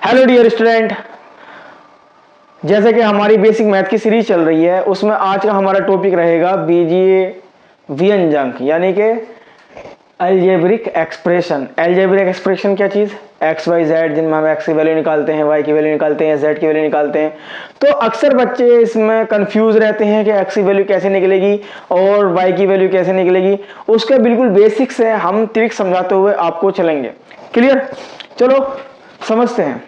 Hello dear student, जैसे कि हमारी बेसिक मैथ की सीरीज चल रही है उसमें आज का हमारा टॉपिक रहेगा बीजीय व्यंजक यानी कि अलजेब्रिक एक्सप्रेशन। अलजेब्रिक एक्सप्रेशन क्या चीज़? एक्स वाई जेड, जिनमें हम एक्स की वैल्यू निकालते हैं, वाई की वैल्यू निकालते हैं, जेड की वैल्यू निकालते हैं। तो अक्सर बच्चे इसमें कंफ्यूज रहते हैं कि एक्स की वैल्यू कैसे निकलेगी और वाई की वैल्यू कैसे निकलेगी। उसके बिल्कुल बेसिक से हम ट्रिक समझाते हुए आपको चलेंगे। क्लियर? चलो समझते हैं।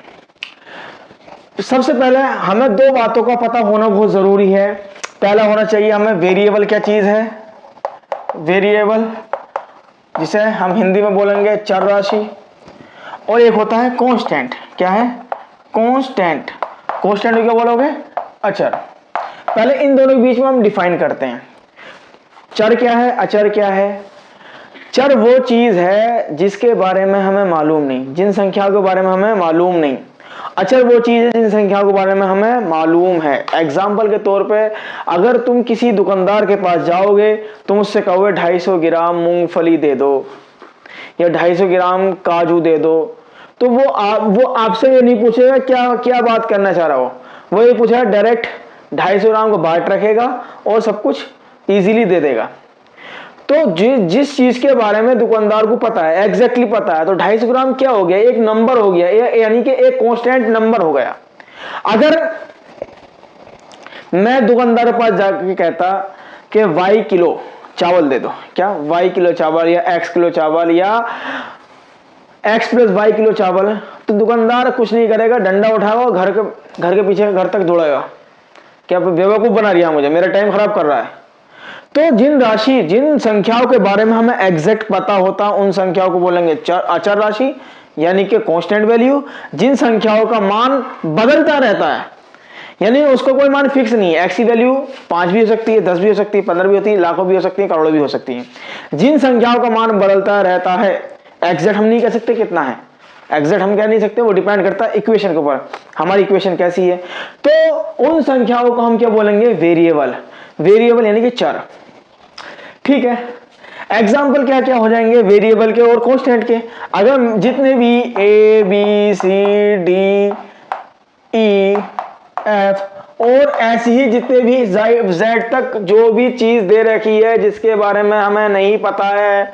सबसे पहले हमें दो बातों का पता होना बहुत जरूरी है। पहला होना चाहिए हमें वेरिएबल क्या चीज है। वेरिएबल जिसे हम हिंदी में बोलेंगे चर राशि, और एक होता है कांस्टेंट। क्या है? कांस्टेंट। कांस्टेंट को क्या बोलोगे? अचर। पहले इन दोनों के बीच में हम डिफाइन करते हैं। चर क्या है, अचर क्या है? चर वो चीज है जिसके बारे में हमें मालूम नहीं, जिन संख्याओं के बारे में हमें मालूम नहीं। अचर वो चीज है जिन संख्याओं के बारे में हमें मालूम है। एग्जाम्पल के तौर पे अगर तुम किसी दुकानदार के पास जाओगे, तुम उससे कहोगे 250 ग्राम मूंगफली दे दो या 250 ग्राम काजू दे दो, तो वो आपसे ये नहीं पूछेगा क्या क्या बात करना चाह रहा हो। वो ये पूछेगा डायरेक्ट 250 ग्राम को बाट रखेगा और सब कुछ इजीली दे देगा। तो जिस चीज के बारे में दुकानदार को पता है, एग्जैक्टली पता है, तो 250 ग्राम क्या हो गया? एक नंबर हो गया, यानी कि एक कांस्टेंट नंबर हो गया। अगर मैं दुकानदार के पास जाकर कहता कि वाई किलो चावल दे दो, क्या वाई किलो चावल या एक्स किलो चावल या एक्स प्लस वाई किलो चावल, तो दुकानदार कुछ नहीं करेगा, डंडा उठाएगा और घर के पीछे घर तक दौड़ेगा। क्या बेवकूफ बना रही है मुझे, मेरा टाइम खराब कर रहा है। तो जिन संख्याओं के बारे में हमें एग्जैक्ट पता होता उन संख्याओं को बोलेंगे अचर राशि यानी कि कांस्टेंट वैल्यू। जिन संख्याओं का मान बदलता रहता है, यानी उसका कोई मान फिक्स नहीं है, एक्स की वैल्यू 5 भी हो सकती है, 10 भी हो सकती है, 15 भी होती है, लाखों भी हो सकती है, करोड़ों भी हो सकती है। जिन संख्याओं का मान बदलता रहता है, एग्जैक्ट हम नहीं कह सकते कितना है, एग्जैक्ट हम कह नहीं सकते, वो डिपेंड करता है इक्वेशन के ऊपर, हमारी इक्वेशन कैसी है। तो उन संख्याओं को हम क्या बोलेंगे? वेरिएबल। वेरिएबल यानी कि चर। ठीक है, एग्जाम्पल क्या क्या हो जाएंगे वेरिएबल के और कांस्टेंट के? अगर जितने भी A B C D E F और ऐसी ही जितने भी जेड तक जो भी चीज दे रखी है जिसके बारे में हमें नहीं पता है,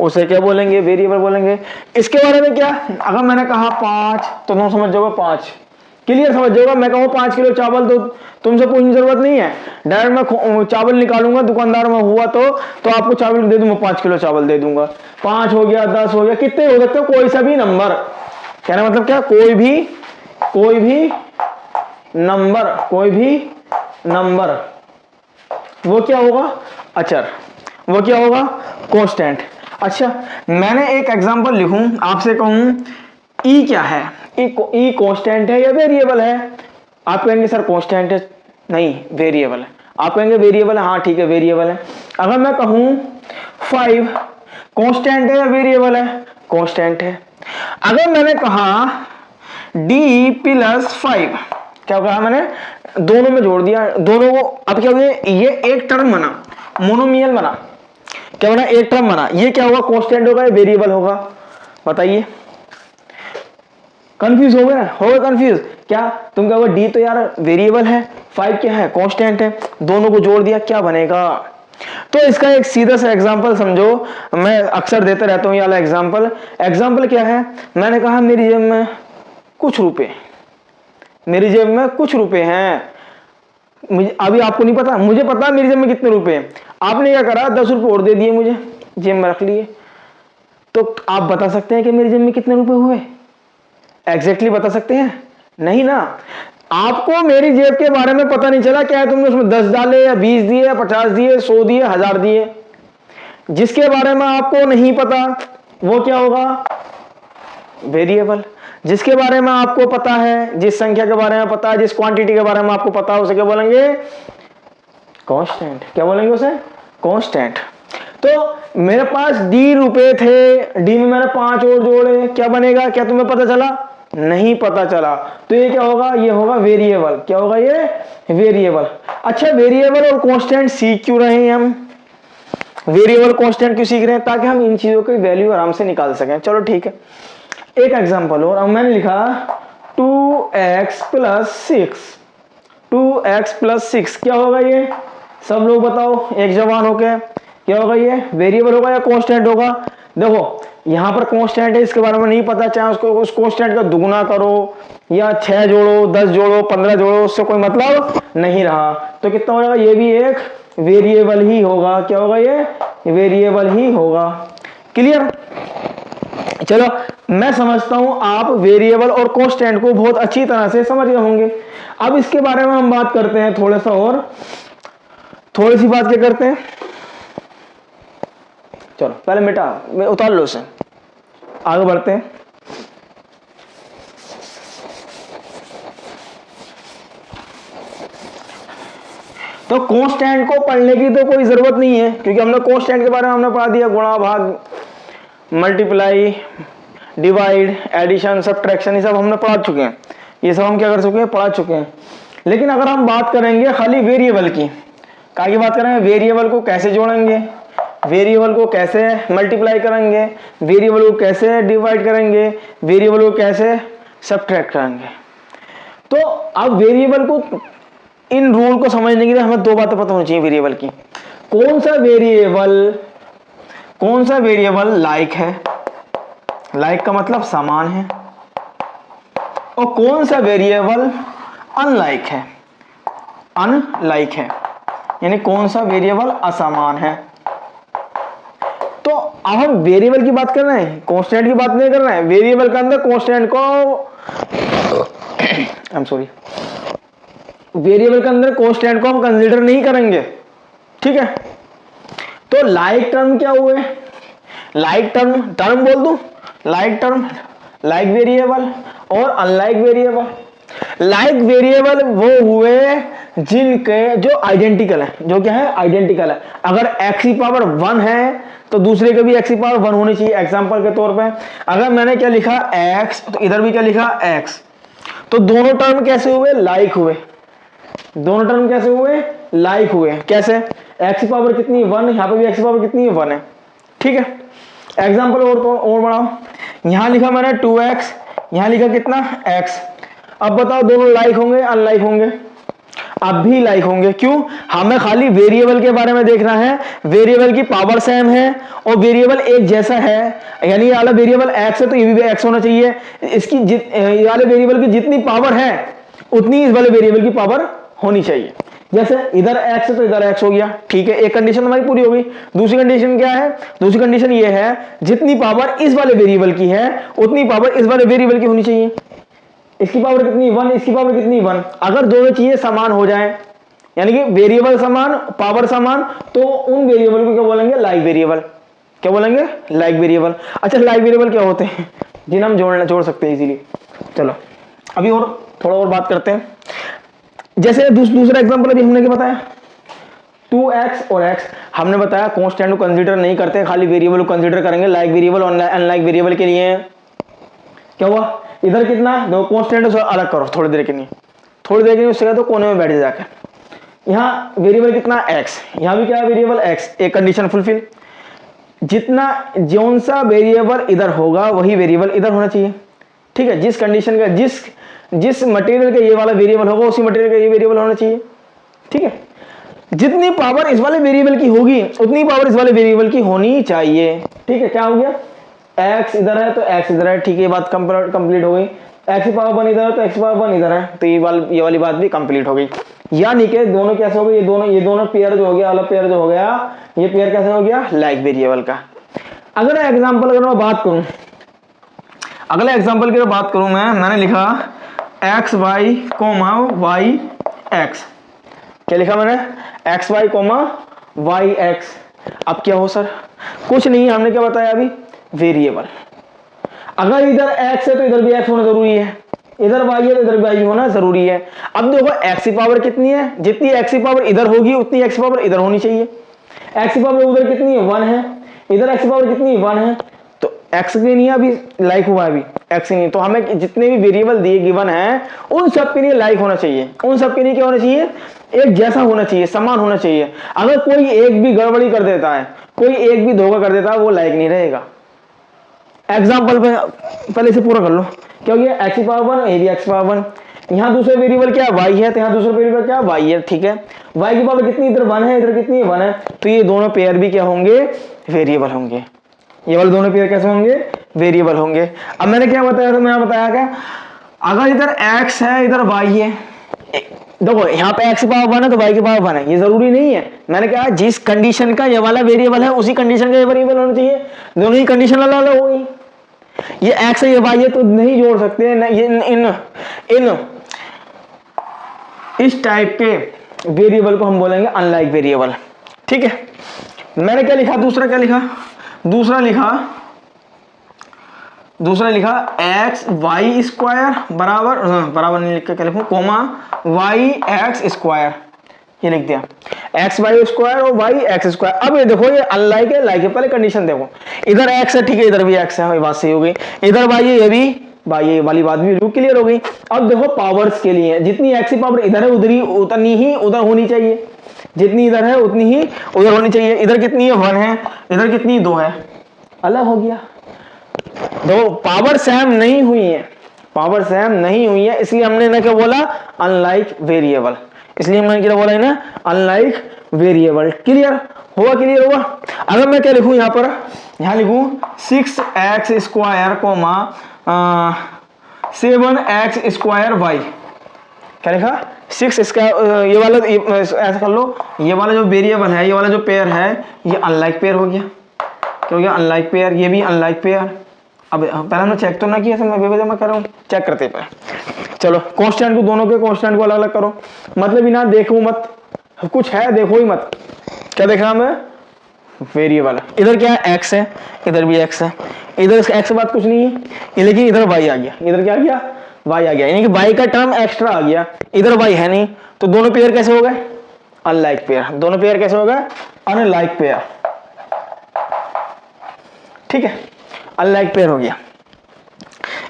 उसे क्या बोलेंगे? वेरिएबल बोलेंगे। इसके बारे में क्या, अगर मैंने कहा 5 तो तुम समझ जाओगे 5, क्लियर समझ जाओगे। मैं कहूँ 5 किलो चावल, तो तुमसे पूछने की जरूरत नहीं है, डायरेक्ट मैं चावल निकालूंगा, दुकानदार में हुआ तो आपको चावल दे दूंगा, 5 किलो चावल दे दूंगा। 5 हो गया, 10 हो गया, कितने हो सकते हो? कोई सा भी नंबर। कहना मतलब क्या? कोई भी नंबर वो क्या होगा? अचर। वो क्या होगा? कांस्टेंट। अच्छा, मैंने एक एग्जांपल लिखूं, आपसे कहूं ई क्या है? ई कांस्टेंट है या वेरिएबल है? आप कहेंगे सर कांस्टेंट है। नहीं, वेरिएबल है। आप कहेंगे वेरिएबल है। हाँ ठीक है, वेरिएबल है। अगर मैं कहूं 5 कांस्टेंट है या वेरिएबल है? कांस्टेंट है। अगर मैंने कहा डी प्लस 5, क्या कहा मैंने? दोनों में जोड़ दिया, दोनों को। अब क्या हुआ? ये एक टर्म बना, मोनोमियल बना। क्या बना? एक टर्म बना। ये क्या होगा? कांस्टेंट होगा या वेरिएबल होगा? बताइए। कंफ्यूज हो गए ना? हो गए कंफ्यूज? क्या तुम कहोगे डी तो यार वेरिएबल है, 5 क्या है? कांस्टेंट है, दोनों को जोड़ दिया, क्या बनेगा? तो इसका एक सीधा सा एग्जांपल समझो, मैं अक्सर देते रहता हूं ये वाला एग्जांपल। एग्जांपल क्या है? मैंने कहा मेरी जेब में कुछ रुपए, मेरी जेब में कुछ रुपए हैं। मुझे अभी आपको नहीं पता, मुझे पता है मेरी जेब में कितने रुपए हैं। आपने क्या करा? 10 रुपए और दे दिए मुझे, जेब में रख लिए। तो आप बता सकते हैं कि मेरी जेब में कितने रुपए हुए? एग्जैक्टली बता सकते हैं? नहीं ना। आपको मेरी जेब के बारे में पता नहीं चला, क्या है तुमने उसमें 10 डाले या 20 दिए या 50 दिए, 100 दिए, 1000 दिए। जिसके बारे में आपको नहीं पता वो क्या होगा? वेरिएबल। जिसके बारे में आपको पता है, जिस संख्या के बारे में पता है, जिस क्वांटिटी के बारे में आपको पता है, उसे क्या बोलेंगे? कांस्टेंट। क्या बोलेंगे उसे? कांस्टेंट। तो मेरे पास डी रुपए थे, डी में मैंने 5 और जोड़े, क्या बनेगा? क्या तुम्हें पता चला? नहीं पता चला। तो ये क्या होगा? ये होगा वेरिएबल। क्या होगा ये? वेरिएबल। अच्छा, वेरिएबल और कांस्टेंट सीख क्यों रहे हैं हम? वेरिएबल कांस्टेंट क्यों सीख रहे हैं? ताकि हम इन चीजों की वैल्यू आराम से निकाल सकें। चलो ठीक है, एक एग्जांपल और। अब मैंने लिखा 2 2x प्लस 6, 2x प्लस 6 क्या होगा ये? सब लोग बताओ एक जवान होके, क्या होगा ये? वेरिएबल होगा या कांस्टेंट होगा? देखो यहाँ पर कांस्टेंट है, इसके बारे में नहीं पता, चाहे उसको उस कांस्टेंट का दुगुना करो या 6 जोड़ो, 10 जोड़ो, 15 जोड़ो, उससे कोई मतलब नहीं रहा। तो कितना हो जाएगा? ये भी एक वेरिएबल ही होगा। क्या होगा ये? वेरिएबल ही होगा। क्लियर? चलो मैं समझता हूं आप वेरिएबल और कांस्टेंट को बहुत अच्छी तरह से समझ गए होंगे। अब इसके बारे में हम बात करते हैं थोड़ा सा, और थोड़ी सी बात क्या करते हैं। चलो पहले मिटा, मैं उतार लो उसे, आगे बढ़ते हैं। तो कांस्टेंट को पढ़ने की तो कोई जरूरत नहीं है, क्योंकि हमने कांस्टेंट के बारे में हमने पढ़ा दिया, गुणा, भाग, मल्टीप्लाई, डिवाइड, एडिशन, सब्ट्रैक्शन, ये सब हमने पढ़ा चुके हैं। ये सब हम क्या कर चुके हैं? पढ़ा चुके हैं। लेकिन अगर हम बात करेंगे खाली वेरिएबल की, क्या की बात करेंगे? वेरिएबल को कैसे जोड़ेंगे, वेरिएबल को कैसे मल्टीप्लाई करेंगे, वेरिएबल को कैसे डिवाइड करेंगे, वेरिएबल को कैसे सब्ट्रैक्ट करेंगे। तो अब वेरिएबल को, इन रूल को समझने के लिए हमें दो बातें पता होनी चाहिए वेरिएबल की। कौन सा वेरिएबल लाइक है, लाइक का मतलब समान है, और कौन सा वेरिएबल अनलाइक है, अनलाइक है, यानी कौन सा वेरिएबल असमान है। तो अब हम वेरिएबल की बात कर रहे हैं, कांस्टेंट की बात नहीं कर रहे हैं। वेरिएबल के अंदर कांस्टेंट को आई एम सॉरी, वेरिएबल के अंदर कांस्टेंट को हम कंसीडर नहीं करेंगे, ठीक है। तो लाइक टर्म क्या हुए? लाइक टर्म बोल दूं, लाइक टर्म, लाइक वेरिएबल और अनलाइक वेरिएबल। लाइक वेरिएबल वो हुए जिनके जो आइडेंटिकल है, जो क्या है? आइडेंटिकल है। अगर x की पावर 1 है तो दूसरे के भी x की पावर 1 होनी चाहिए। एग्जांपल के तौर पे अगर मैंने क्या लिखा x, तो इधर भी क्या लिखा x, तो दोनों टर्म कैसे हुए? लाइक हुए। दोनों टर्म कैसे हुए? लाइक हुए। कैसे? x की पावर कितनी है? 1, यहाँ पे भी x की पावर कितनी है? 1 है, ठीक है। एग्जांपल और बढ़ाओ, यहां लिखा मैंने 2x, यहां लिखा कितना? x। अब बताओ दोनों लाइक होंगे अनलाइक होंगे? अब भी लाइक होंगे। क्यों? हमें खाली वेरिएबल के बारे में देखना है। वेरिएबल की पावर सेम है और वेरिएबल एक जैसा है, यानी ये वाला वेरिएबल x है तो ये भी x होना चाहिए। इसकी ये वाले वेरिएबल की जितनी पावर है उतनी इस वाले वेरिएबल की पावर होनी चाहिए। जैसे इधर x है तो इधर x हो गया, ठीक है। एक कंडीशन हमारी पूरी हो गई। दूसरी कंडीशन क्या है? दूसरी कंडीशन ये है जितनी पावर इस वाले वेरिएबल की है उतनी पावर इस वाले वेरिएबल की होनी चाहिए। इसकी पावर कितनी? 1, इसकी पावर कितनी? 1। अगर दोनों चीजें समान हो जाएं, यानी कि वेरिएबल समान, पावर समान, तो उन वेरिएबल को क्या बोलेंगे? Like variable. क्या बोलेंगे? Like variable. अच्छा, लाइक वेरिएबल क्या होते हैं जिन्हें हम जोड़ सकते हैं इजीली। चलो अभी और थोड़ा और बात करते हैं। जैसे दूसरा एग्जांपल अभी हमने क्या बताया? 2x और x। हमने बताया कांस्टेंट को कंसीडर नहीं करते, खाली वेरिएबल को कंसीडर करेंगे। लाइक वेरिएबल और अनलाइक वेरिएबल के लिए क्या हुआ? इधर कितना? दो कांस्टेंट से अलग करो थोड़ी देर के लिए, थोड़ी देर के लिए उससे तो कोने में बैठ जाकर। यहाँ वेरिएबल कितना? x, यहाँ भी क्या है? Variable x। एक कंडीशन फुलफिल, जितना जौन सा वेरिएबल इधर होगा वही वेरिएबल इधर होना चाहिए, ठीक है। जिस कंडीशन का, जिस मटेरियल का ये वाला वेरिएबल होगा उसी मटेरियल का ये वेरिएबल होना चाहिए, ठीक है। जितनी पावर इस वाले वेरिएबल की होगी उतनी पावर इस वाले वेरिएबल की होनी चाहिए, ठीक है। क्या हो गया? x इधर है तो x इधर है, ठीक है। ये बात कंप्लीट हो गई। x की पावर 1 इधर है तो x की पावर 1 इधर है, तो ये वाली बात भी कंप्लीट हो गई। यानी कि दोनों कैसे हो गए? ये दोनों पेयर जो हो गया, अलग पेयर जो हो गया, ये पेयर कैसे हो गया? लाइक वेरिएबल का। अगर एग्जांपल अगर मैं बात करूं, अगले एग्जांपल की बात करूं मैंने लिखा x y comma y x. क्या लिखा मैंने? X y comma y x. अब क्या हो सर? कुछ नहीं, हमने क्या बताया अभी? वेरिएबल। अगर इधर x है तो इधर भी x होना जरूरी है, इधर y है तो इधर भी y होना जरूरी है। अब देखो x की पावर कितनी है? जितनी x की पावर इधर होगी उतनी x की पावर इधर होनी चाहिए। x की पावर उधर कितनी है? 1 है। इधर x की पावर कितनी? 1 है। तो x के लिए अभी लाइक हुआ, अभी x नहीं। तो हमें जितने भी वेरिएबल दिए गिवन है उन सब के लिए लाइक होना चाहिए। उन सब के लिए क्या होना चाहिए? एक जैसा होना चाहिए, समान होना चाहिए। अगर कोई एक भी गड़बड़ी कर देता है, कोई एक भी धोखा कर देता है, वो लाइक नहीं रहेगा। एग्जाम्पल पे पहले से पूरा कर लो। क्या हो गया? x की पावर 1, ये भी x की पावर 1, यहाँ दूसरा वेरिएबल क्या y है, तो यहाँ दूसरा वेरिएबल क्या y है, ठीक है। y की पावर कितनी, इधर 1 है, इधर कितनी 1 है, तो ये दोनों पेयर भी क्या होंगे, वेरिएबल होंगे। ये वाले दोनों पेयर कैसे होंगे, वेरिएबल होंगे। अब मैंने क्या बताया था, मैंने बताया क्या, अगर इधर x है इधर y है, देखो यहाँ पे x की पावर 1 है तो y की पावर 1 है, ये जरूरी नहीं है। मैंने कहा जिस कंडीशन का ये वाला वेरिएबल है उसी कंडीशन का ये वेरिएबल होना चाहिए, दोनों ही कंडीशन अलग अलग हो गई। ये x है ये y है तो नहीं जोड़ सकते हैं, ये इन इस टाइप के वेरिएबल को हम बोलेंगे अनलाइक वेरिएबल, ठीक है। मैंने क्या लिखा, दूसरा क्या लिखा, दूसरा लिखा एक्स वाई स्क्वायर बराबर, बराबर नहीं लिख के क्या लिखूं, कोमा वाई एक्स स्क्वायर, ये लिख दिया, एक्स वाई स्क्वायर और वाई एक्स स्क्वायर। अब ये देखो ये अनलाइक है लाइक है, पहले कंडीशन देखो, इधर एक्स है ठीक है, इधर भी एक्स है, बात सही हो गई, इधर वाई है ये भी वाई, ये वाली बात भी क्लियर हो गई। अब देखो पावर्स के लिए जितनी एक्स की पावर इधर है उतनी ही उधर होनी चाहिए, जितनी इधर है उतनी ही उधर होनी चाहिए। इधर कितनी है 1 है, इधर कितनी 2 है, अलग हो गया। दो पावर सेम नहीं हुई है, पावर सेम नहीं हुई है, इसलिए हमने ना क्या बोला, अनलाइक वेरिएबल, इसलिए हमने क्या बोला है ना, अनलाइक वेरिएबल। क्लियर होगा, क्लियर होगा। अगर मैं क्या लिखूं यहाँ पर, यहाँ लिखूं 6x square coma 7x square y, क्या लिखा 6 स्क्वायर, ये वाला ऐसा कर लो, ये वाला जो वेरिएबल है, ये वाला जो पेयर है ये अनलाइक पेयर हो गया, क्या हो गया, अनलाइक पेयर, ये भी अनलाइक पेयर। अब पहले हमने चेक तो ना किया, मैं कर रहा हूँ, चेक करते पे। चलो कांस्टेंट को, दोनों के कांस्टेंट को अलग अलग करो, मतलब बिना देखो मत, कुछ है देखो ही मत, क्या देख रहा मैं, वेरिएबल। इधर क्या है x है, इधर भी x है, इधर x के बाद कुछ नहीं है, लेकिन इधर y आ गया, इधर क्या आ गया, y आ गया, यानी कि y का टर्म एक्स्ट्रा आ गया, इधर y है नहीं, तो दोनों पेयर कैसे हो गए, अनलाइक पेयर। दोनों पेयर कैसे हो गए, अनलाइक पेयर, ठीक है, अनलाइक पेयर हो गया।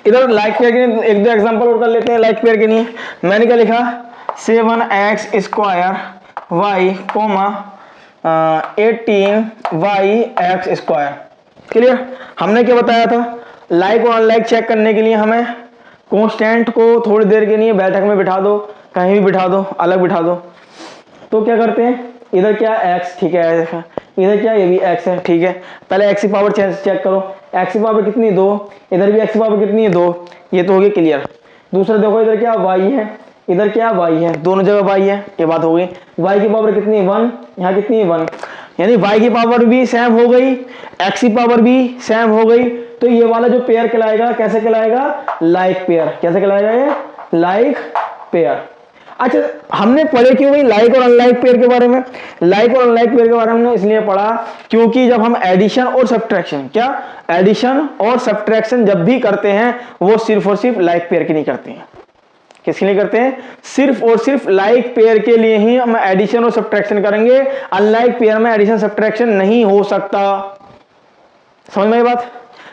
इधर लाइक पेयर के लिए एक दो एग्जांपल और कर लेते हैं। लाइक पेयर के लिए मैंने क्या लिखा, 7x square y comma 18y x square. Clear, हमने क्या बताया था, लाइक और अनलाइक चेक करने के लिए हमें कांस्टेंट को थोड़ी देर के लिए बैठक में बिठा दो, कहीं भी बिठा दो, अलग बिठा दो, तो क्या करते हैं, इधर क्या x, ठीक है, इधर क्या, ये भी x है, ठीक है। पहले x की पावर चेक करो, x की पावर कितनी 2, इधर भी x की पावर कितनी है 2, ये तो हो गया क्लियर। दूसरा देखो इधर क्या y है, इधर क्या y है, दोनों जगह y है, ये बात हो गई। y की पावर कितनी 1, यहाँ कितनी 1, यानी y की पावर भी सेम हो गई, x की पावर भी सेम हो गई, तो ये वाला जो पेयर कहलाएगा, कैसे कहलाएगा, लाइक पेयर। कैसे कहलाएगा ये, लाइक पेयर। अच्छा, हमने पढ़े क्यों भाई लाइक और अनलाइक पेयर के बारे में, लाइक और अनलाइक पेयर के बारे में हमने इसलिए पढ़ा क्योंकि जब हम एडिशन और सब्ट्रैक्शन, क्या एडिशन और सब्ट्रैक्शन जब भी करते हैं वो सिर्फ और सिर्फ लाइक पेयर के नहीं करते हैं। किसके लिए करते हैं, सिर्फ और सिर्फ लाइक पेयर के लिए ही हम एडिशन और सब्ट्रैक्शन करेंगे, अनलाइक पेयर में एडिशन सब्ट्रैक्शन नहीं हो सकता। समझ में ये बात,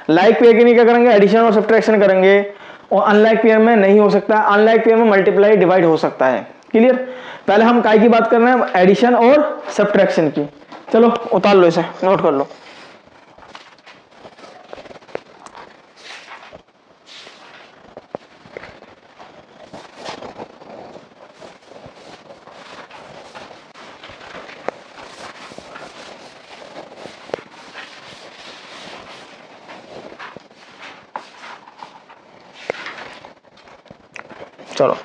लाइक पेयर के लिए क्या करेंगे, एडिशन और सब्ट्रैक्शन करेंगे, और अनलाइक पेयर में नहीं हो सकता। अनलाइक पेयर में मल्टीप्लाई डिवाइड हो सकता है। क्लियर, पहले हम काय की बात कर रहे हैं, एडिशन और सब्ट्रैक्शन की। चलो उतार लो, इसे नोट कर लो। चलो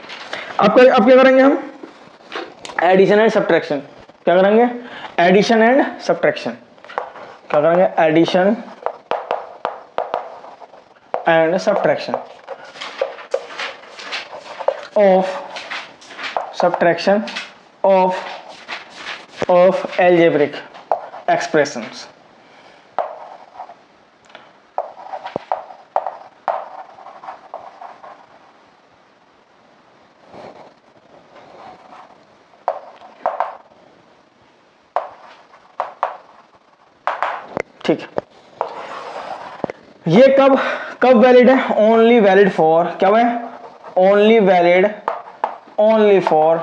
अब क्या करेंगे हम, एडिशन एंड सब्ट्रैक्शन। क्या करेंगे, एडिशन एंड सब्ट्रैक्शन। क्या करेंगे, addition and subtraction of algebraic expressions. ठीक है, ये कब वैलिड है, ओनली वैलिड फॉर, क्या है, ओनली वैलिड फॉर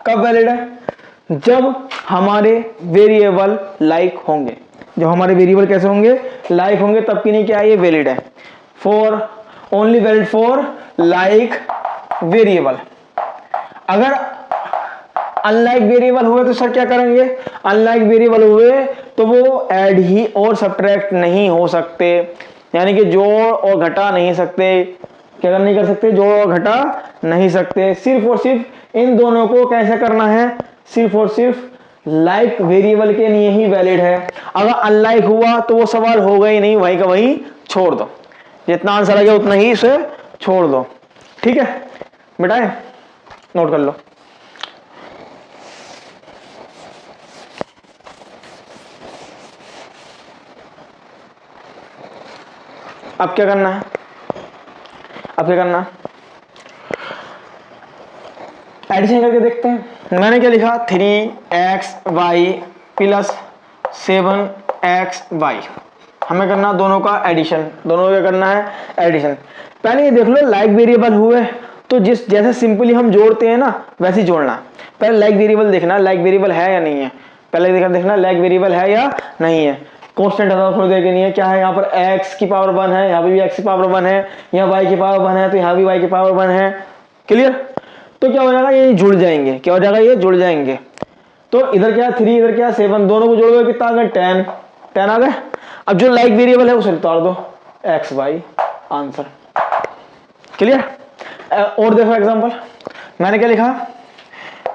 कब वैलिड है, जब हमारे वेरिएबल लाइक होंगे। जब हमारे वेरिएबल कैसे होंगे, लाइक होंगे, तब की नहीं क्या ये वैलिड है। For only valid for like variable. अगर अनलाइक वेरिएबल हुए तो सर क्या करेंगे, अनलाइक वेरिएबल हुए तो वो ऐड ही और सब्ट्रैक्ट नहीं हो सकते, यानी कि जोड़ और घटा नहीं सकते। क्या नहीं कर सकते, जोड़ और घटा नहीं सकते। सिर्फ और सिर्फ इन दोनों को कैसे करना है, सिर्फ और सिर्फ लाइक वेरिएबल के लिए ही वैलिड है। अगर अनलाइक हुआ तो वो सवाल होगा ही नहीं, वही का वही छोड़ दो, जितना आंसर आ गया उतना ही इसे छोड़ दो। ठीक है बेटा, नोट कर लो। अब क्या करना है, अब क्या करना है, एडिशन करके देखते हैं। मैंने क्या लिखा, 3xy प्लस 7xy। हमें करना दोनों का एडिशन, दोनों का करना है एडिशन। पहले ये देख लो, लाइक वेरिएबल हुए तो जिस जैसे सिंपली हम जोड़ते हैं ना वैसे ही जोड़ना। पहले लाइक वेरिएबल देखना, लाइक वेरिएबल है या नहीं है, पहले देखना लाइक वेरिएबल है या नहीं है। कांस्टेंट है थोड़ी देर के लिए, क्या है यहाँ पर x की पावर 1 है, यहाँ पे भी x की पावर 1 है, यहाँ y की पावर 1 है तो यहाँ भी y की पावर 1 है। क्लियर, तो क्या हो जाएगा, ये जुड़ जाएंगे, क्या हो जाएगा, ये जुड़ जाएंगे। तो इधर क्या 3, इधर क्या 7, दोनों को जोड़ोगे कितना आ गया 10 आ गए। अब जो लाइक वेरिएबल है उसे उतार दो, एक्स वाई, आंसर। क्लियर। और देखो एग्जांपल, मैंने क्या लिखा,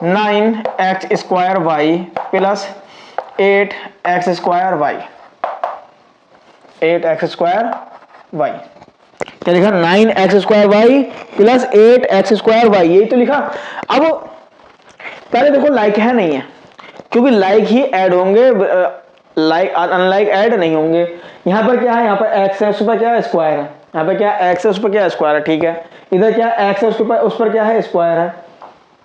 9x square y plus 8x square y, 8x square y. क्या लिखा, 9x square y plus 8x square y, यही तो लिखा। अब पहले देखो लाइक है नहीं है, क्योंकि लाइक ही ऐड होंगे, लाइक अनलाइक ऐड नहीं होंगे। यहाँ पर क्या है, यहाँ पर x है, उस पर क्या है स्क्वायर है, यहाँ पर क्या x है, उस पर क्या स्क्वायर है। ठीक है, इधर क्या x है, उस पर क्या है स्क्वायर है,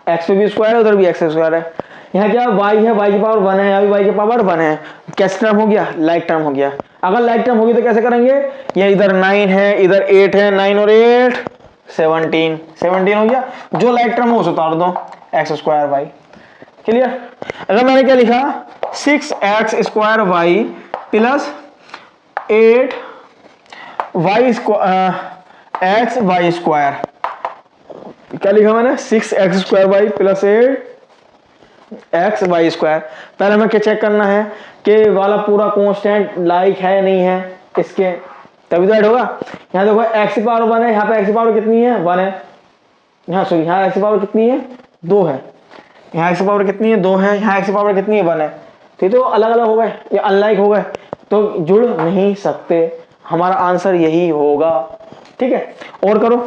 x पे भी स्क्वायर है, उधर भी x स्क्वायर है। यहाँ क्या y है, y की पावर 1 है, यहाँ भी y की पावर 1 है। कैसे टर्म हो गया, लाइक टर्म हो गया। अगर लाइक टर्म होगी तो कैसे करेंगे, ये इधर 9 है, इधर 8 है, 9 और 8 17 हो गया। जो लाइक टर्म हो उसे उतार दो, एक्स स्क्वायर वाई। क्लियर। अगर मैंने क्या लिखा, 6x स्क्वायर वाई प्लस 8 वाई एक्स वाई स्क्वायर, क्या लिखा मैंने, 6x square y plus 8 x y square. पहले हमें क्या चेक करना है कि वाला पूरा कांस्टेंट लाइक है या नहीं है इसके, तभी तो ऐड होगा। यहाँ देखो x की पावर 1 है, यहाँ पे x की पावर कितनी है 1 है, यहाँ सॉरी यहाँ x की पावर कितनी है 2 है, यहाँ x की पावर कितनी है 2 है, यहाँ x की पावर कितनी है 1 है। ठीक, तो अलग अलग हो गए, ये अनलाइक हो गए तो जुड़ नहीं सकते। हमारा आंसर यही होगा। ठीक है, और करो,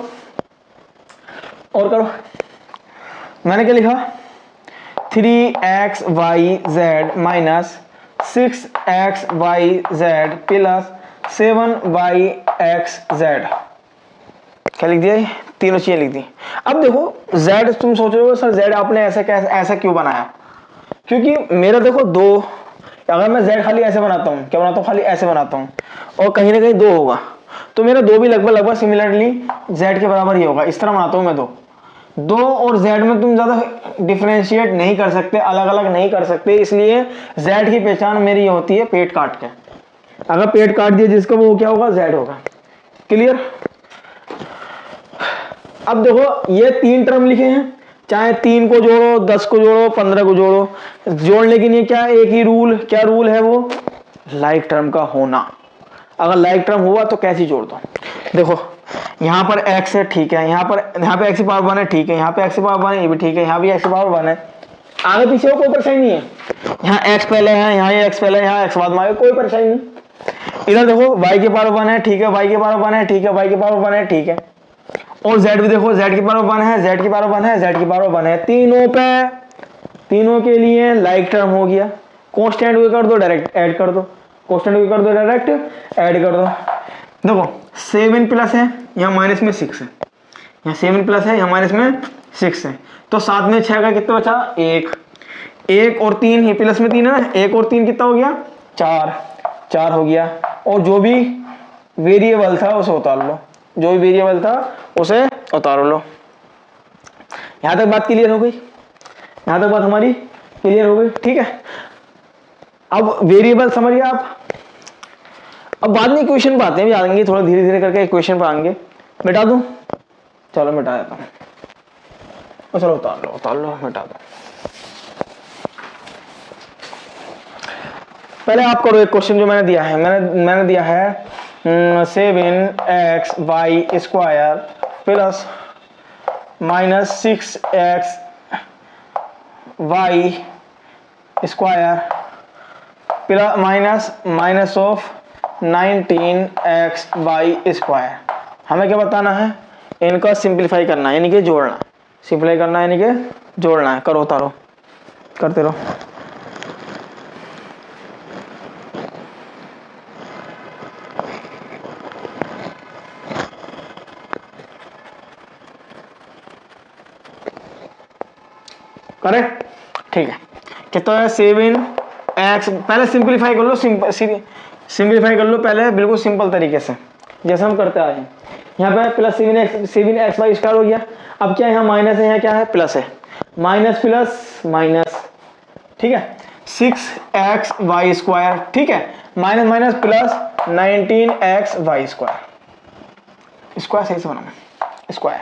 और करो। मैंने क्या लिखा, 3xyz minus 6xyz plus 7yxz। क्या लिख दिया, तीनों चीजें लिख दी। अब देखो z, तुम सोच रहे हो सर z आपने ऐसा क्यों बनाया, क्योंकि मेरा देखो 2, अगर मैं z खाली ऐसे बनाता हूँ, क्या बनाता हूँ, खाली ऐसे बनाता हूँ और कहीं ना कहीं 2 होगा, तो मेरा 2 भी लगभग सिमिलरली z के बराबर ही होगा। इस तरह बनाता हूँ मैं 2 और z में तुम ज्यादा डिफरेंशिएट नहीं कर सकते, अलग अलग नहीं कर सकते, इसलिए z की पहचान मेरी होती है पेट काट के। अगर पेट काट दिया जिसका, वो क्या होगा, z होगा। क्लियर। अब देखो ये 3 टर्म लिखे हैं, चाहे 3 को जोड़ो, 10 को जोड़ो, 15 को जोड़ो, जोड़ने के लिए क्या एक ही रूल, क्या रूल है, वो लाइक टर्म का होना। अगर लाइक टर्म हुआ तो कैसे जोड़ दो। देखो यहाँ पर x है, ठीक है, यहाँ पे x की पावर 1 है, ठीक है, यहाँ पे x की पावर 1 है, ये भी ठीक है, यहाँ भी x की पावर 1 है। आगे पीछे कोई परेशानी नहीं है, यहाँ x पहले है, यहाँ x पहले है, यहाँ x बाद में आगे, कोई परेशानी नहीं। इधर देखो y की पावर 1 है, ठीक है, y की पावर 1 है, ठीक है, y की पावर 1 है, ठीक है, और z भी देखो, z की पावर 1 है, z की पावर 1 है, z की पावर 1 है। तीनों के लिए लाइक टर्म हो गया। कांस्टेंट को कर दो, डायरेक्ट ऐड कर दो, कांस्टेंट को कर दो, डायरेक्ट ऐड कर दो। देखो 7 प्लस है, यहाँ माइनस में 6 है, यहाँ 7 प्लस है, यहाँ माइनस में 6 है, तो 7 में 6 का कितना बचा, 1 और 3, ये प्लस में 3 है ना, 1 और 3 कितना हो गया, 4 हो गया। और जो भी वेरिएबल था उसे उतार लो, जो भी वेरिएबल था उसे उतार लो। यहाँ तक बात क्लियर हो गई, यहाँ तक बात हमारी क्लियर हो गई। ठीक है, अब वेरिएबल समझ गए आप। अब बाद में इक्वेशन पर आते हैं, भी आएंगे थोड़ा धीरे धीरे करके इक्वेशन पर आएंगे। मिटा दूं? चलो मिटा देता हूँ, चलो उतार लो मिटा दो। पहले आप करो एक क्वेश्चन जो मैंने दिया है, मैंने दिया है 7x y² plus -6x y² plus minus of 19x y²। हमें क्या बताना है? इनका सिंप्लीफाई करना है, यानी कि जोड़ना। सिंप्लीफाई करना है यानी कि जोड़ना है। करो उतारो, करते रहो। करेक्ट, ठीक है। कितना है? 7x। पहले सिंप्लीफाई कर लो, सिंप्लीफाई कर लो पहले, बिल्कुल सिंपल तरीके से जैसे हम करते आए हैं। यहाँ पे प्लस 7xy² हो गया। अब क्या है? यहाँ माइनस है, यहाँ क्या है? प्लस है। माइनस प्लस माइनस, ठीक है। 6xy², ठीक है। Minus minus plus 19xy²। Square सही से बनाना, स्क्वायर।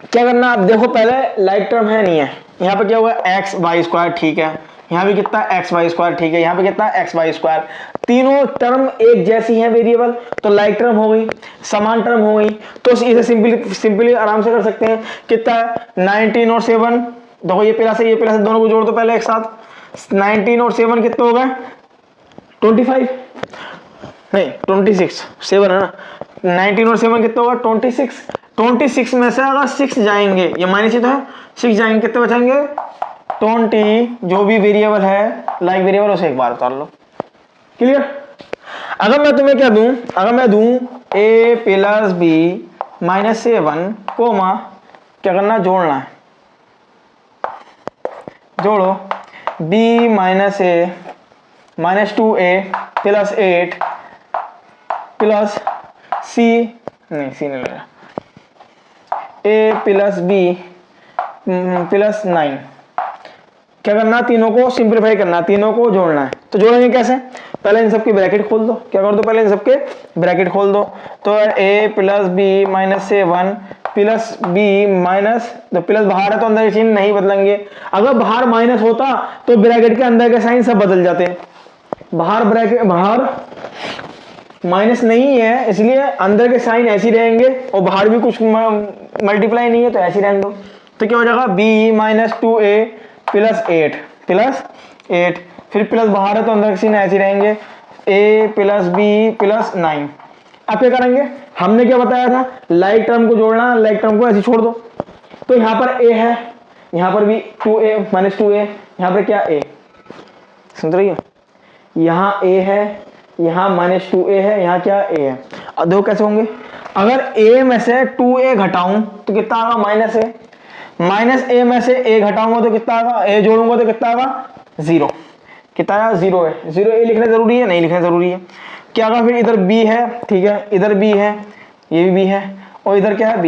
क्या करना? आप देखो पहले लाइक टर्म है नहीं है। यहाँ पे क्या हुआ? xy², ठीक है। यहाँ भी कितना? xy², ठीक है। यहाँ पे कितना? xy²। तीनों टर्म एक जैसी हैं वेरिएबल, तो लाइक टर्म हो गई, समान टर्म हो गई। तो इसे सिंपली आराम से कर सकते हैं। कितना है? 19 और 7, देखो ये प्लस है, ये प्लस है, दोनों को जोड़ दो पहले एक साथ। 19 और 7 कितने हो गए? 25 नहीं 26, 7 है ना। 19 और 7 कितना होगा? 26। 26 में से अगर 6 जाएंगे, ये माइनस ही तो है, 6 जाएंगे, कितने बचाएंगे? 20। जो भी वेरिएबल है लाइक वेरिएबल, उसे एक बार उतार लो। क्लियर? अगर मैं तुम्हें क्या दूं? अगर मैं दूं a प्लस बी -7 कोमा, क्या करना? जोड़ना है। जोड़ो b -a -2a plus 8 plus c नहीं ले रहा, a प्लस बी प्लस 9। क्या करना? तीनों को सिंप्लीफाई करना, तीनों को जोड़ना है। तो जोड़ेंगे कैसे? पहले इन सबके ब्रैकेट खोल दो। क्या कर दो? पहले इन सबके ब्रैकेट खोल दो। तो a plus b -7 plus b minus, तो प्लस बाहर है तो अंदर के चिन्ह नहीं बदलेंगे। अगर बाहर माइनस होता तो ब्रैकेट के अंदर के साइन सब बदल जाते हैं। बाहर माइनस नहीं है, इसलिए अंदर के साइन ऐसे ही रहेंगे, और बाहर भी कुछ मल्टीप्लाई नहीं है तो ऐसे ही रहने दो। तो क्या हो जाएगा? b -2a प्लस 8 फिर प्लस बाहर है तो अंदर के साइन ऐसे ही रहेंगे, a प्लस बी प्लस 9। अब क्या करेंगे? हमने क्या बताया था? लाइक टर्म को जोड़ना, लाइक टर्म को ऐसे छोड़ दो। तो यहाँ पर a है, यहाँ पर भी 2a -2a, यहाँ पर क्या? a। सुन रही हो? यहाँ a है, यहाँ -2a है, यहाँ क्या? a है। अब देखो कैसे होंगे? अगर a में से 2a घटाऊं तो कितना आएगा? -a। -a में से a घटाऊंगा तो कितना आएगा? a जोड़ूंगा तो कितना आएगा? 0। कितना आएगा? 0 है। 0 a लिखना जरूरी है? नहीं लिखना जरूरी है। क्या आएगा फिर? इधर b है, ठीक है, इधर b है, ये भी b है, और इधर क्या है? b।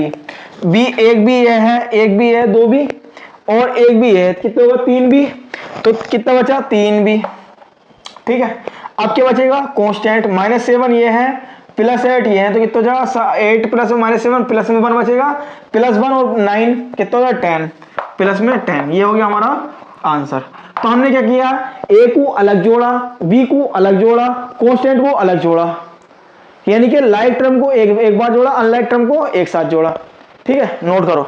एक भी है, एक भी है, 2 b और एक भी है, कितने होगा? 3 b। तो कितना बचा? 3 b, ठीक है। अब क्या बचेगा? कांस्टेंट। -7 ये है, प्लस 8 ये है, तो कितना हो जाएगा? 8 प्लस -7 प्लस में 1 बचेगा, +1 और 9 कितना होगा? 10, प्लस में 10। ये हो गया हमारा आंसर। तो हमने क्या किया? a को अलग जोड़ा, b को अलग जोड़ा, कांस्टेंट को अलग जोड़ा, यानी कि लाइक टर्म को एक बार जोड़ा, अनलाइक टर्म को एक साथ जोड़ा। ठीक है, नोट करो।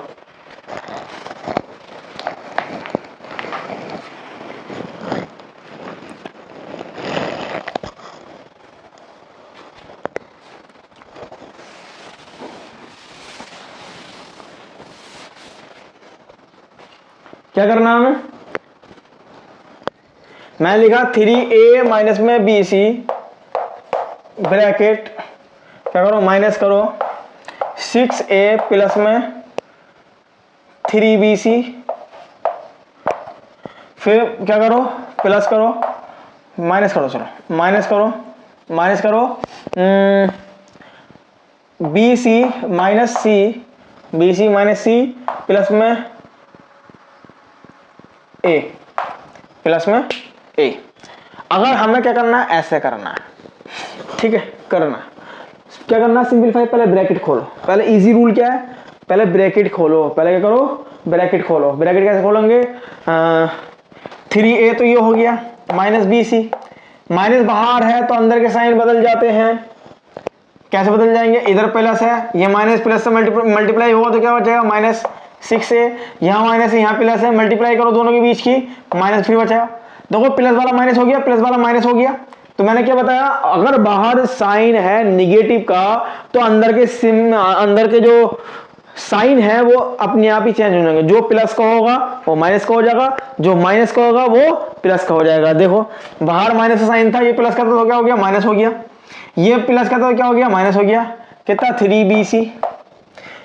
क्या करना है हमें? मैं लिखा 3a माइनस में bc ब्रैकेट, क्या करो? माइनस करो 6a प्लस में 3bc, फिर क्या करो? प्लस करो, माइनस करो, चलो माइनस करो bc माइनस c प्लस में a, प्लस में a। अगर हमें क्या करना है? ऐसे करना है, ठीक है, करना। क्या करना, सिंपलीफाई, पहले ब्रैकेट खोलो। पहले इजी रूल क्या है, पहले ब्रैकेट खोलो। पहले क्या करो, ब्रैकेट खोलो। ब्रैकेट कैसे खोलेंगे, 3a तो ये हो गया माइनस बी सी, माइनस बाहर है तो अंदर के साइन बदल जाते हैं। कैसे बदल जाएंगे, इधर प्लस है, ये माइनस प्लस से मल्टीप्लाई होगा तो क्या बचेगा माइनस 6a, यहाँ माइनस है यहाँ प्लस है, मल्टीप्लाई करो दोनों के बीच की, माइनस 3 बचेगा। देखो प्लस वाला माइनस हो गया, प्लस वाला माइनस हो गया। तो मैंने क्या बताया, अगर बाहर साइन है निगेटिव का तो अंदर के जो साइन है वो अपने आप ही चेंज हो जाएंगे। जो प्लस का होगा वो माइनस का हो जाएगा, जो माइनस का होगा वो प्लस का हो जाएगा। देखो बाहर माइनस का साइन था, ये प्लस का था तो क्या हो गया, माइनस हो गया। ये प्लस का था तो क्या हो गया, माइनस हो गया। कितना, 3bc।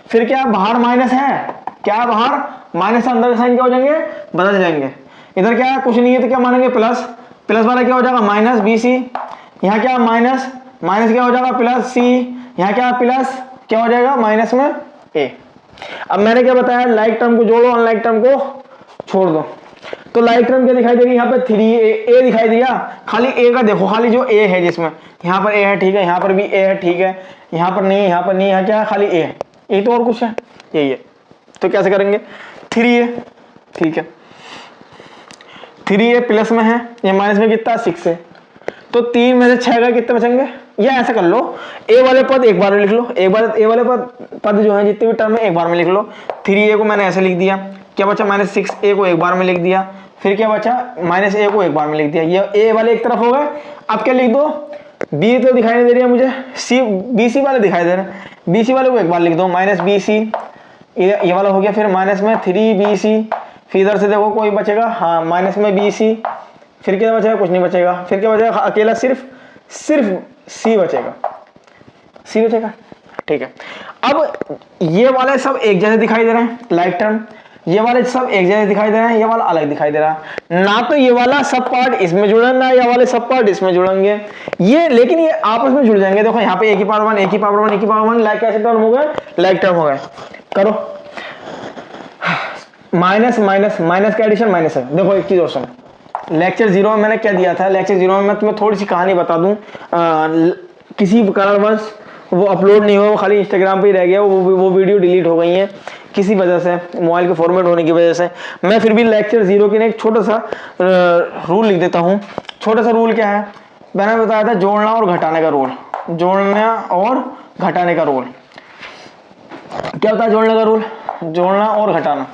फिर क्या बाहर माइनस है, क्या बाहर माइनस, अंदर के साइन क्या हो जाएंगे, बदल जाएंगे। इधर क्या है, कुछ नहीं है तो क्या मानेंगे, प्लस, प्लस वाला क्या हो जाएगा माइनस bc, यहाँ क्या माइनस, माइनस क्या हो जाएगा प्लस c, यहाँ क्या प्लस क्या हो जाएगा माइनस में a। अब मैंने क्या बताया, लाइक टर्म को जोड़ो, अनलाइक टर्म को छोड़ दो। तो लाइक टर्म क्या दिखाई देगी, यहाँ पे 3a दिखाई दिया, खाली a का देखो, खाली जो a है जिसमें, यहाँ पर a है ठीक है, यहाँ पर भी a है ठीक है, यहाँ पर नहीं, यहाँ पर नहीं, यहाँ क्या है खाली a है, ये तो और कुछ है, यही है। तो कैसे करेंगे, 3a ठीक है, 3a प्लस में है, ये माइनस में कितना 6 है, तो 3 में से 6 का कितने बचेंगे, या ऐसा कर लो, a वाले पद एक बार में लिख लो, एक बार a वाले पद जो है जितने भी टर्म है एक बार में लिख लो। 3a को मैंने ऐसे लिख दिया, क्या बचा माइनस 6a को एक बार में लिख दिया, फिर क्या बचा माइनस a को एक बार में लिख दिया। ये a वाले एक तरफ हो गए। अब क्या लिख दो, b तो दिखाई नहीं दे रही है मुझे, bc वाले दिखाई दे रहे हैं, bc वाले को एक बार लिख दो, माइनस bc, ये वाला हो गया। फिर माइनस में 3bc, फिर इधर से देखो कोई बचेगा, हाँ माइनस में bc, फिर क्या बचेगा, कुछ नहीं बचेगा। फिर क्या बचेगा, अकेला सिर्फ c बचेगा, c बचेगा ठीक है। अब ये वाले सब एक जैसे दिखाई दे रहे हैं लाइक टर्म, ये वाले सब एक जैसे दिखाई दे रहे हैं, ये वाला अलग दिखाई दे रहा है। ना तो ये वाला सब पार्ट इसमें जुड़े, ना ये वाले सब पार्ट इसमें जुड़ेंगे, ये लेकिन ये आपस में जुड़ जाएंगे। देखो यहाँ पे एक ही पावर 1, एक ही पावर 1, एक ही पावर 1, लाइक कैसे टर्म हो गए, लाइक टर्म हो गए। करो माइनस माइनस माइनस का एडिशन माइनस है। देखो एक चीज और सुनो, लेक्चर 0 में मैंने क्या दिया था, लेक्चर 0 में मैं तुम्हें थोड़ी सी कहानी बता दूं, किसी कारणवश वो अपलोड नहीं हुआ, वो खाली इंस्टाग्राम पे ही रह गया, वो वीडियो डिलीट हो गई है किसी वजह से, मोबाइल के फॉर्मेट होने की वजह से। मैं फिर भी लेक्चर 0 के लिए एक छोटा सा रूल लिख देता हूँ। छोटा सा रूल क्या है, मैंने बताया था जोड़ना और घटाने का रूल, जोड़ना और घटाने का रूल। क्या होता है जोड़ने का रूल, जोड़ना और घटाना।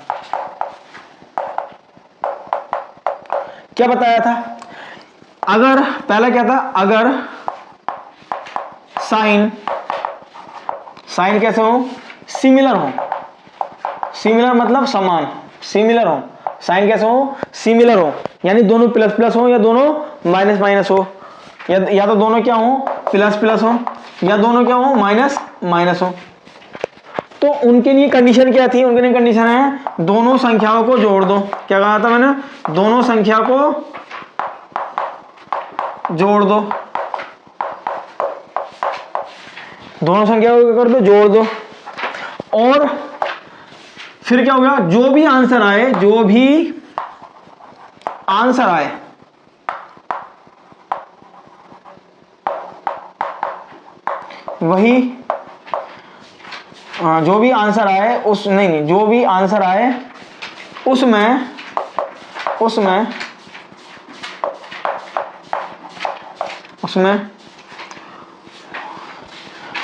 क्या बताया था, अगर पहला क्या था, अगर साइन कैसे हो, सिमिलर हो, सिमिलर मतलब समान, सिमिलर हो, साइन कैसे हो, सिमिलर हो, यानी दोनों प्लस प्लस हो या दोनों माइनस माइनस हो, या तो दोनों क्या हो प्लस प्लस हो, या दोनों क्या हो माइनस माइनस हो। तो उनके लिए कंडीशन क्या थी, उनके लिए कंडीशन है दोनों संख्याओं को जोड़ दो। क्या कहा था मैंने, दोनों संख्या को जोड़ दो, दोनों संख्याओं को कर दो जोड़ दो। और फिर क्या होगा, जो भी आंसर आए, जो भी आंसर आए, वही जो भी आंसर आए उस नहीं जो भी आंसर आए उसमें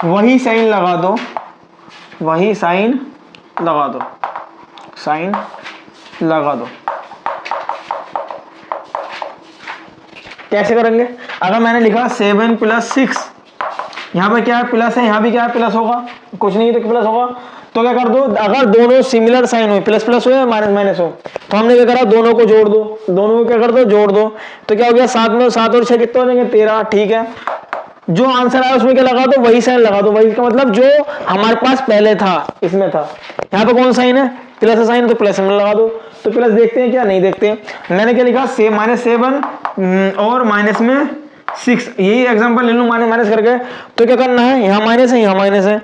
वही साइन लगा दो, वही साइन लगा दो, साइन लगा दो। कैसे करेंगे, अगर मैंने लिखा 7 + 6, यहाँ पे क्या है प्लस है, यहाँ भी क्या है प्लस होगा, कुछ नहीं तो प्लस होगा, तो क्या कर दो, अगर दोनों सिमिलर साइन हो, प्लस प्लस हो या माइनस माइनस हो, तो हमने क्या करा, दोनों को जोड़ दो, दोनों को क्या कर दो जोड़ दो। तो क्या हो गया, 7 में 7 और 6 कितने हो जाएंगे 13, ठीक है। जो आंसर आया उसमें क्या लगा दो, वही साइन लगा दो, वही का मतलब जो हमारे पास पहले था इसमें था। यहाँ पे कौन साइन है, प्लस का साइन, तो प्लस में लगा दो। तो प्लस देखते हैं क्या, नहीं देखते। मैंने क्या लिखा, -7 और माइनस में 6, यही एग्जांपल ले लूं माइनस माइनस करके। तो क्या करना है, यहाँ माइनस है यहाँ माइनस है।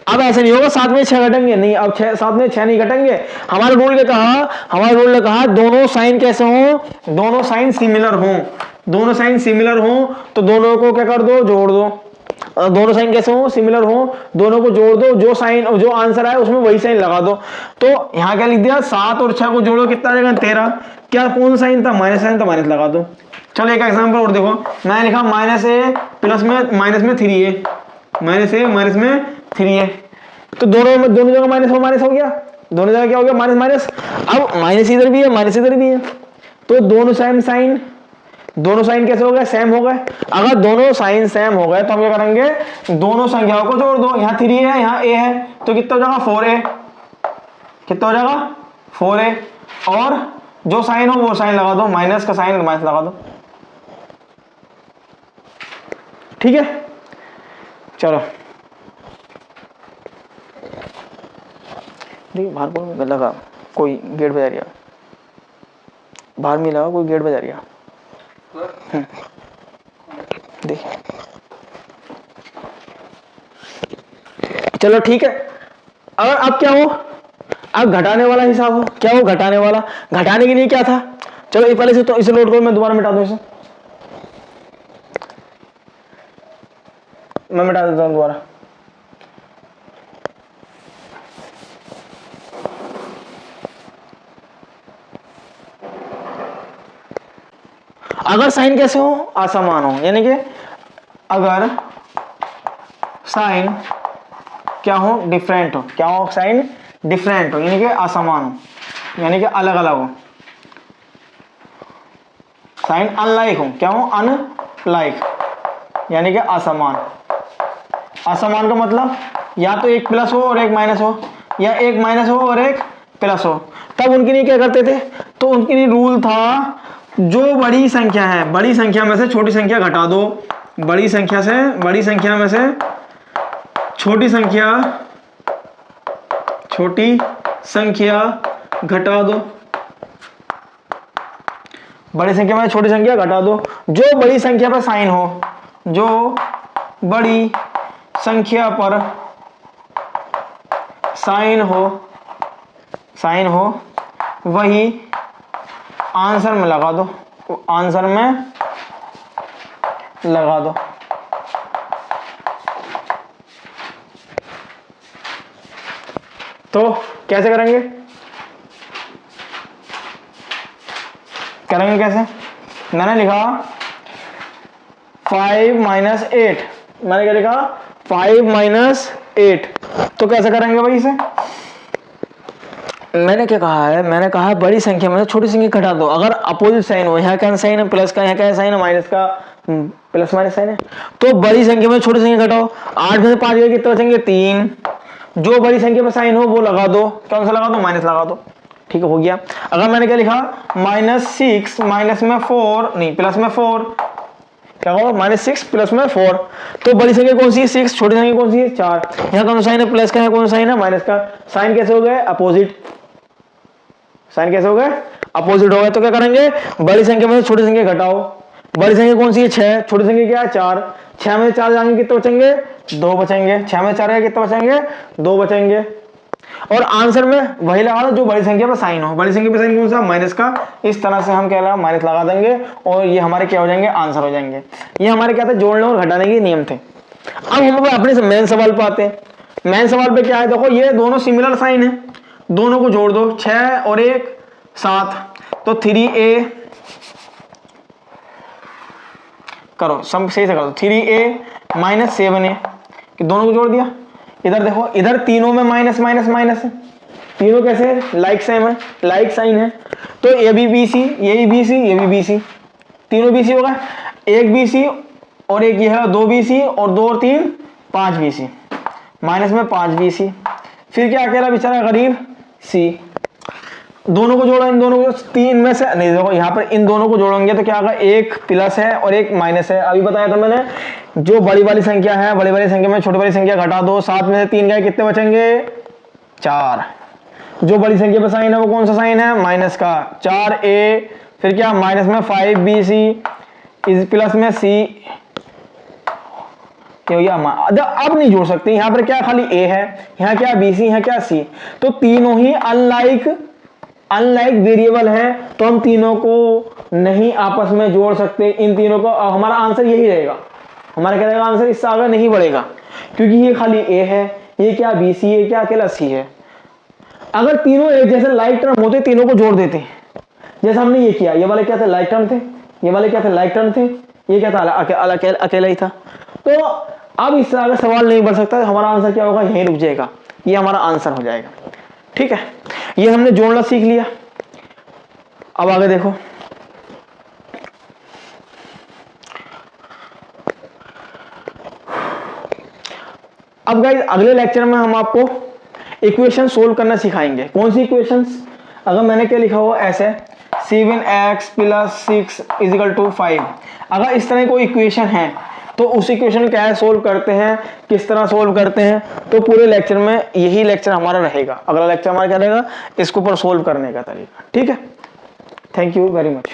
अब ऐसे नहीं होगा 7 में 6 घटेंगे, नहीं, अब 7 में 6 नहीं घटेंगे। हमारे रूल ने कहा दोनों साइन कैसे हो, दोनों साइन सिमिलर हो, दोनों साइन सिमिलर हो, तो दोनों को क्या कर दो जोड़ दो। दोनों साइन कैसे हो, सिमिलर हो, दोनों को जोड़ दो, जो साइन जो आंसर आए उसमें वही साइन लगा दो। तो यहाँ क्या लिख दिया, 7 और 6 को जोड़ो कितना आ जाएगा 13। क्या कौन साइन था, माइनस साइन था, माइनस लगा दो। चलो एक एग्जांपल और देखो, मैंने लिखा -a प्लस में माइनस में 3a, -a माइनस में 3a, तो दोनों जगह माइनस हो गया, दोनों जगह क्या हो गया, माइनस माइनस। अब माइनस इधर भी है, माइनस इधर भी है, तो दोनों साइन कैसे हो गए, सेम हो गए। अगर दोनों साइन सेम हो गए तो हम क्या करेंगे, दोनों संख्याओं को जोड़ दो। यहाँ 3 है, यहाँ a है, तो कितना हो जाएगा 4a, कितना हो जाएगा 4a, और जो साइन हो वो साइन लगा दो, माइनस का साइन माइनस लगा दो। ठीक है, चलो देखिए बाहर को लगा कोई गेट बजा रहा, बाहर में लगा कोई गेट बजा रहा, देखिए। चलो ठीक है, अगर अब क्या हो, अब घटाने वाला हिसाब हो, क्या हो घटाने वाला, घटाने के लिए क्या था, चलो ये पहले से तो इसे लोड करो, मैं दोबारा मिटा दूं इसे, मैं मिटा देता हूं दोबारा। अगर साइन कैसे हो, असमान हो, यानी कि अगर साइन क्या हो, डिफरेंट हो, क्या हो, साइन डिफरेंट हो, यानी कि असमान हो, यानी कि अलग अलग हो, साइन अनलाइक हो, क्या हो, अनलाइक, यानी कि असमान। असमान का मतलब या तो एक प्लस हो और एक माइनस हो, या एक माइनस हो और एक प्लस हो। तब उनके लिए क्या करते थे, तो उनके लिए रूल था, जो बड़ी संख्या है, बड़ी संख्या में से छोटी संख्या घटा दो, बड़ी संख्या में से छोटी संख्या घटा दो, बड़ी संख्या में छोटी संख्या घटा दो। जो बड़ी संख्या पर साइन हो, जो बड़ी संख्या पर साइन हो वही आंसर में लगा दो, आंसर में लगा दो। तो कैसे करेंगे कैसे, मैंने लिखा 5 - 8, मैंने क्या लिखा 5 - 8, तो कैसे करेंगे भाई इसे, मैंने क्या कहा है, मैंने कहा बड़ी संख्या में छोटी संख्या घटा दो। अगर अपोजिट साइन हो, यहाँ क्या साइन है प्लस का, यहाँ क्या साइन है माइनस का, प्लस माइनस साइन है, तो बड़ी संख्या में छोटी संख्या घटाओ। 8 में से 5 गए कितने बचेंगे 3, जो बड़ी संख्या में साइन हो वो लगा दो, कौन सा लगा दो, माइनस लगा दो। ठीक हो गया। अगर मैंने क्या लिखा -6 माइनस में 4 नहीं प्लस में 4, क्या होगा -6 प्लस में 4, तो बड़ी संख्या कौन सी है 6, छोटी संख्या कौन सी है 4, यहाँ कौन सा साइन है प्लस का, है कौन सा साइन है माइनस का, साइन कैसे हो गए अपोजिट, साइन कैसे हो गए अपोजिट हो गए। तो क्या करेंगे, बड़ी संख्या में से छोटी संख्या घटाओ, बड़ी संख्या कौन सी है 6, छोटी संख्या क्या है 4, 6 में से 4 जाएंगे कितने बचेंगे 2 बचेंगे, 6 में 4 कितने बचेंगे 2 बचेंगे, और आंसर में वही लगा दो जो बड़ी संख्या पर साइन हो, बड़ी संख्या पर साइन कौन सा माइनस का, इस तरह से हम क्या लगा माइनस लगा देंगे और ये हमारे क्या हो जाएंगे आंसर हो जाएंगे। ये हमारे क्या थे जोड़ने और घटाने के नियम थे। अब हम अपने मेन सवाल पर आते हैं। मेन सवाल पे क्या है, देखो ये दोनों सिमिलर साइन है, दोनों को जोड़ दो, 6 और 1 7, तो 3a करो, सब सही से करो, 3a - 7a, दोनों को जोड़ दिया। इधर देखो, इधर तीनों में माइनस माइनस माइनस है, तीनों कैसे लाइक सेम है, लाइक साइन है, तो ये भी BC, ये भी BC, ये भी BC, तीनों BC होगा, एक BC और एक ये है 2 BC और 2 और 3 5 BC, माइनस में 5 BC, फिर क्या अकेला बेचारा गरीब C, दोनों को जोड़ो, इन दोनों को 3 में से नहीं, देखो यहाँ पर इन दोनों को जोड़ेंगे तो क्या होगा, एक प्लस है और एक माइनस है। अभी बताया था मैंने, जो बड़ी वाली संख्या है, बड़ी वाली संख्या में छोटी वाली संख्या घटा दो, 7 में से 3 गए कितने बचेंगे 4, जो बड़ी संख्या पर साइन है वो कौन सा साइन है माइनस का, 4a, फिर क्या माइनस में 5bc इस प्लस में c, अब नहीं जोड़ सकते, यहाँ पर क्या खाली a है, यहाँ क्या bc, यहाँ क्या c, तो तीनों ही अनलाइक वेरिएबल है, तो हम तीनों को नहीं आपस में जोड़ सकते। इन तीनों को, हमारा आंसर यही रहेगा, हमारा क्या रहेगा आंसर, इससे आगे नहीं बढ़ेगा क्योंकि ये खाली ए है, ये क्या बी सी है, क्या अकेला सी है। अगर तीनों एक जैसे लाइक टर्म होते तीनों को जोड़ देते, जैसे हमने ये किया, ये वाले क्या थे लाइक टर्म थे, ये वाले क्या थे लाइक टर्म थे, ये क्या था अकेला ही था। तो अब इससे आगे सवाल नहीं बढ़ सकता, हमारा आंसर क्या होगा, यहीं रुक जाएगा, ये हमारा आंसर हो जाएगा। ठीक है, ये हमने जोड़ना सीख लिया। अब आगे देखो, अब गाइस अगले लेक्चर में हम आपको इक्वेशन सोल्व करना सिखाएंगे। कौन सी इक्वेशंस, अगर मैंने क्या लिखा हुआ ऐसे 7x + 6 = 5, अगर इस तरह कोई इक्वेशन है तो उस इक्वेशन को क्या सोल्व करते हैं, किस तरह सोल्व करते हैं, तो पूरे लेक्चर में यही लेक्चर हमारा रहेगा। अगला लेक्चर हमारा क्या रहेगा, इसके ऊपर सोल्व करने का तरीका। ठीक है, थैंक यू वेरी मच।